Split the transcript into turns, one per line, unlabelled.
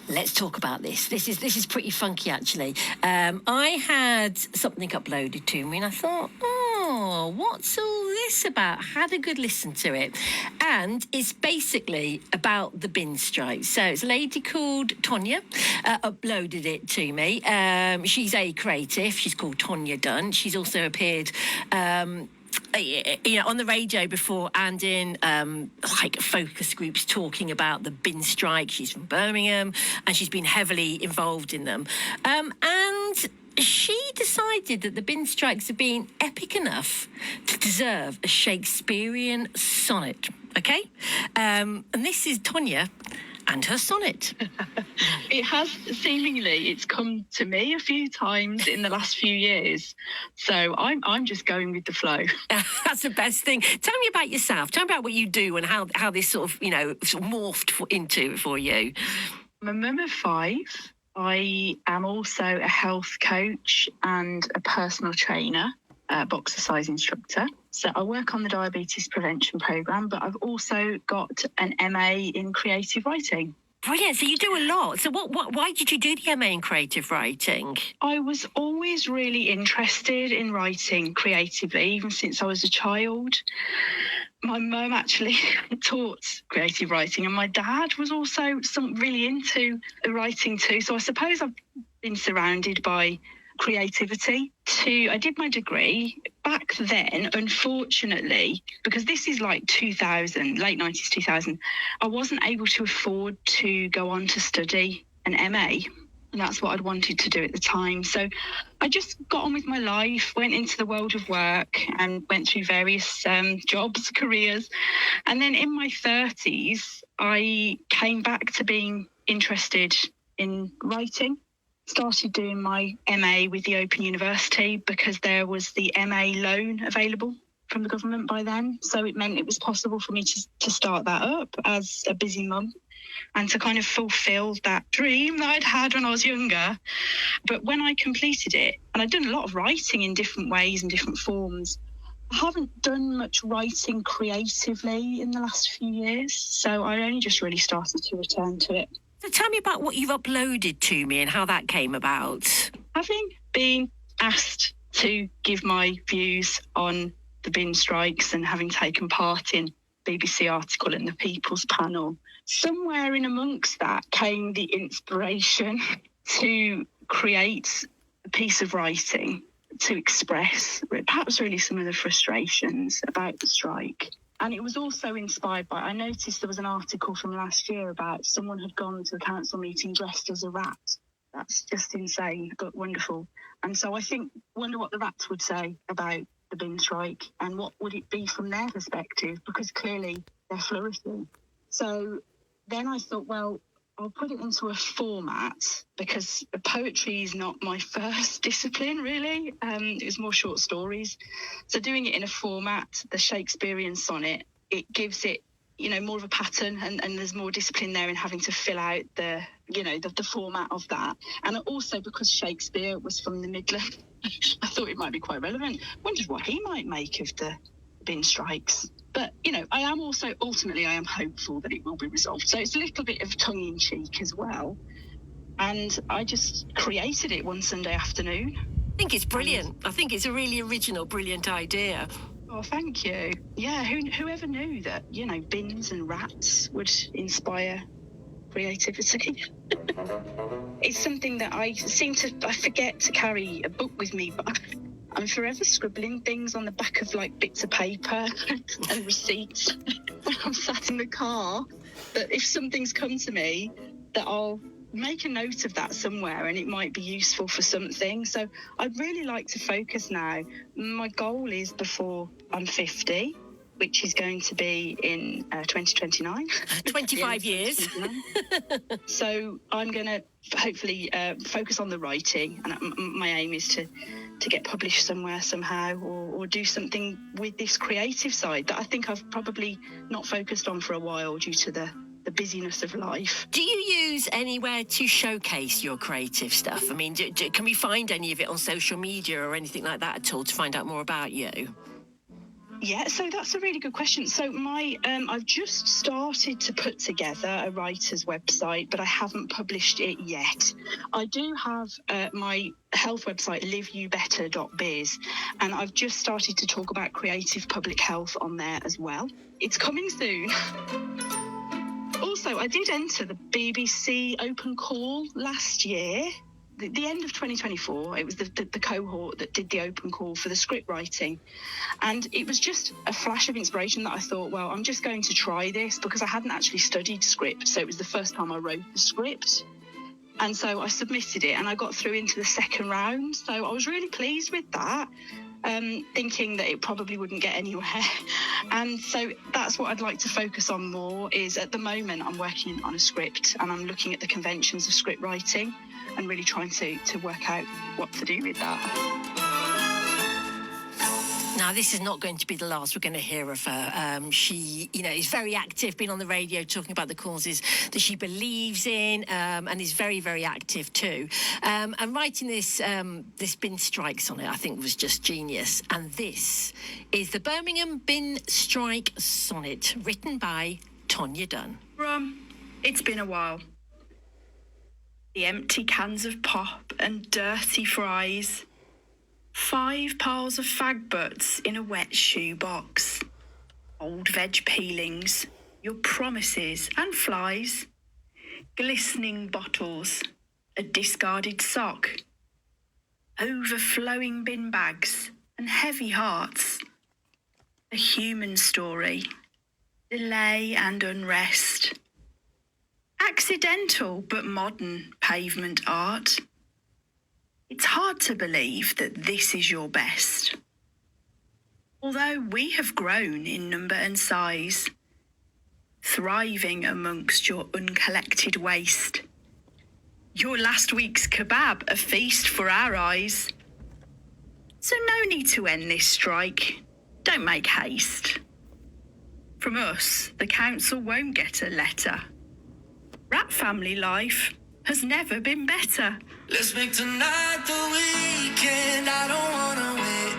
Let's talk about this. This is pretty funky, actually. I had something uploaded to me, and I thought, oh, what's all this about? Had a good listen to it, and it's basically about the bin strikes. So it's a lady called Tonya uploaded it to me. She's a creative. She's called Tonya Dunn. She's also appeared on the radio before, and in like focus groups talking about the bin strike. She's from Birmingham, and she's been heavily involved in them. And she decided that the bin strikes have been epic enough to deserve a Shakespearean sonnet. Okay, and this is Tonya and her sonnet.
It has seemingly, it's come to me a few times in the last few years. So I'm just going with the flow.
That's the best thing. Tell me about yourself. Tell me about what you do and how this sort of morphed into for you.
I'm a mum of 5. I am also a health coach and a personal trainer, boxercise instructor. So I work on the diabetes prevention programme, but I've also got an MA in creative writing.
Brilliant. So you do a lot. So why did you do the MA in creative writing?
I was always really interested in writing creatively, even since I was a child. My mum actually taught creative writing, and my dad was also really into writing too. So I suppose I've been surrounded by creativity. I did my degree back then. Unfortunately, because this is like 2000, late 90s, 2000, I wasn't able to afford to go on to study an MA. And that's what I'd wanted to do at the time. So I just got on with my life, went into the world of work and went through various jobs, careers. And then in my 30s, I came back to being interested in writing. Started doing my MA with the Open University because there was the MA loan available from the government by then. So it meant it was possible for me to start that up as a busy mum and to kind of fulfil that dream that I'd had when I was younger. But when I completed it, and I'd done a lot of writing in different ways and different forms, I haven't done much writing creatively in the last few years. So I only just really started to return to it.
So tell me about what you've uploaded to me and how that came about.
Having been asked to give my views on the bin strikes and having taken part in BBC article and the People's Panel, somewhere in amongst that came the inspiration to create a piece of writing to express perhaps really some of the frustrations about the strike. And it was also inspired by, I noticed there was an article from last year about someone had gone to a council meeting dressed as a rat. That's just insane, but wonderful. And so I wonder what the rats would say about the bin strike and what would it be from their perspective, because clearly they're flourishing. So then I thought, well, I'll put it into a format because poetry is not my first discipline, really. It was more short stories. So doing it in a format, the Shakespearean sonnet, it gives it, more of a pattern and there's more discipline there in having to fill out the format of that. And also because Shakespeare was from the Midlands, I thought it might be quite relevant. Wondered what he might make of the bin strikes. But, I am also, ultimately, I am hopeful that it will be resolved. So it's a little bit of tongue-in-cheek as well. And I just created it one Sunday afternoon.
I think it's brilliant. I think it's a really original, brilliant idea.
Oh, thank you. Yeah, whoever knew that, bins and rats would inspire creativity. It's something that I forget to carry a book with me, but I'm forever scribbling things on the back of bits of paper and receipts when I'm sat in the car, that if something's come to me, that I'll make a note of that somewhere and it might be useful for something. So I'd really like to focus now. My goal is before I'm 50, which is going to be in 2029.
25 years.
So I'm going to hopefully focus on the writing, and my aim is to get published somewhere somehow, or do something with this creative side that I think I've probably not focused on for a while due to the busyness of life.
Do you use anywhere to showcase your creative stuff? I mean, can we find any of it on social media or anything like that at all to find out more about you?
Yeah, so that's a really good question. So I've just started to put together a writer's website, but I haven't published it yet. I do have my health website, liveyoubetter.biz, and I've just started to talk about creative public health on there as well. It's coming soon. Also, I did enter the BBC open call last year. The end of 2024, it was the cohort that did the open call for the script writing. And it was just a flash of inspiration that I thought, well, I'm just going to try this, because I hadn't actually studied script. So it was the first time I wrote the script. And so I submitted it and I got through into the second round. So I was really pleased with that, thinking that it probably wouldn't get anywhere. And so that's what I'd like to focus on more. Is at the moment I'm working on a script and I'm looking at the conventions of script writing and really trying to work out what to do with that.
Now, this is not going to be the last we're going to hear of her. She, is very active, been on the radio talking about the causes that she believes in, and is very, very active too. And writing this Bin Strikes on it, I think, was just genius. And this is the Birmingham Bin Strike Sonnet, written by Tonya Dunn.
It's been a while. The empty cans of pop and dirty fries. 5 piles of fag butts in a wet shoe box. Old veg peelings, your promises and flies. Glistening bottles, a discarded sock. Overflowing bin bags and heavy hearts. A human story, delay and unrest. Accidental but modern pavement art. It's hard to believe that this is your best. Although we have grown in number and size, thriving amongst your uncollected waste. Your last week's kebab, a feast for our eyes. So no need to end this strike. Don't make haste. From us, the council won't get a letter. Rat family life has never been better.
Let's make tonight the weekend. I don't wanna wait.